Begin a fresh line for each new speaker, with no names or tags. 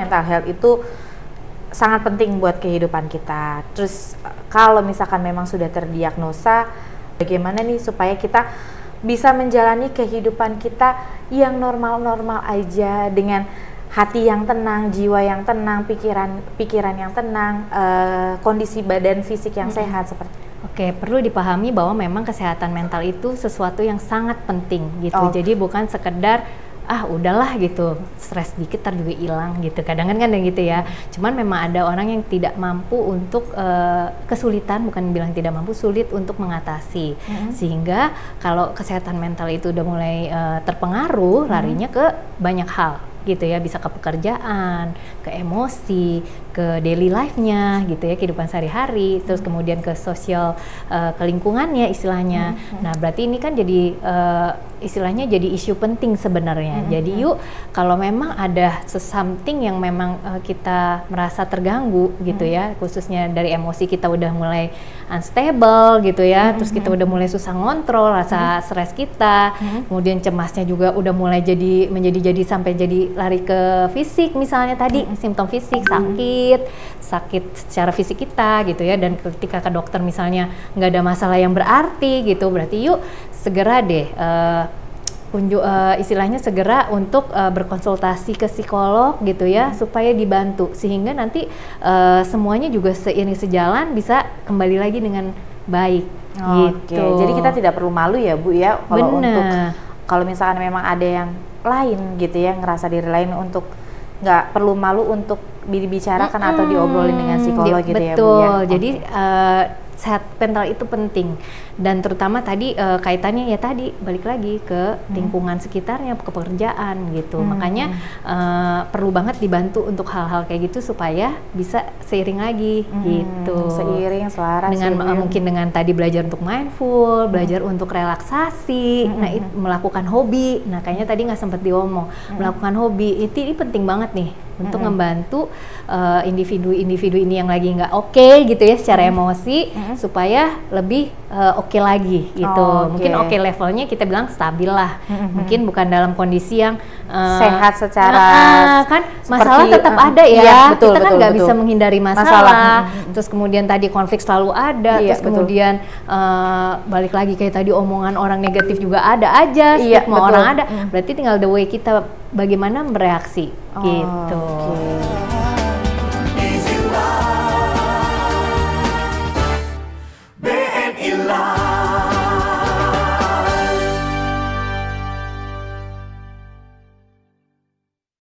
Mental health itu sangat penting buat kehidupan kita. Terus kalau misalkan memang sudah terdiagnosa, bagaimana nih supaya kita bisa menjalani kehidupan kita yang normal-normal aja, dengan hati yang tenang, jiwa yang tenang, pikiran yang tenang, kondisi badan fisik yang sehat seperti itu.
Oke, perlu dipahami bahwa memang kesehatan mental itu sesuatu yang sangat penting gitu. Jadi bukan sekedar udahlah gitu, stres dikit ntar juga hilang gitu. Kadang kan gitu ya. Cuman memang ada orang yang tidak mampu untuk kesulitan, bukan bilang tidak mampu, sulit untuk mengatasi. Sehingga kalau kesehatan mental itu udah mulai terpengaruh, larinya ke banyak hal gitu ya, bisa ke pekerjaan, ke emosi, ke daily life-nya gitu ya, kehidupan sehari-hari, terus kemudian ke sosial, ke lingkungannya istilahnya. Nah, berarti ini kan jadi istilahnya jadi isu penting sebenarnya. Jadi yuk, kalau memang ada something yang memang kita merasa terganggu gitu ya, khususnya dari emosi kita udah mulai unstable gitu ya, terus kita udah mulai susah ngontrol rasa stres kita, kemudian cemasnya juga udah mulai menjadi sampai jadi lari ke fisik, misalnya tadi simptom fisik, sakit secara fisik kita gitu ya, dan ketika ke dokter misalnya nggak ada masalah yang berarti gitu, berarti yuk segera deh istilahnya segera untuk berkonsultasi ke psikolog gitu ya, supaya dibantu sehingga nanti semuanya juga seiring sejalan bisa kembali lagi dengan baik. Gitu.
Jadi kita tidak perlu malu ya Bu ya, kalau misalkan memang ada yang lain gitu ya, ngerasa diri lain, untuk nggak perlu malu untuk dibicarakan atau diobrolin dengan psikolog gitu ya Bu ya.
Betul, jadi sehat mental itu penting, dan terutama tadi kaitannya ya tadi balik lagi ke lingkungan sekitarnya, ke pekerjaan gitu. Makanya perlu banget dibantu untuk hal-hal kayak gitu supaya bisa seiring lagi gitu.
Seiring, selaras
dengan mungkin dengan tadi belajar untuk mindful, belajar untuk relaksasi, melakukan hobi. Nah, kayaknya tadi nggak sempat diomong, melakukan hobi ini penting banget nih untuk membantu individu-individu ini yang lagi nggak oke gitu ya secara emosi, supaya lebih oke lagi gitu. Mungkin oke levelnya kita bilang stabil lah. Mungkin bukan dalam kondisi yang
sehat secara
kan masalah tetap ada ya.
Iya, betul,
kita kan nggak bisa menghindari masalah. Terus kemudian tadi konflik selalu ada. Terus kemudian balik lagi kayak tadi omongan orang negatif juga ada aja. Stigma orang ada. Berarti tinggal the way kita bagaimana bereaksi gitu.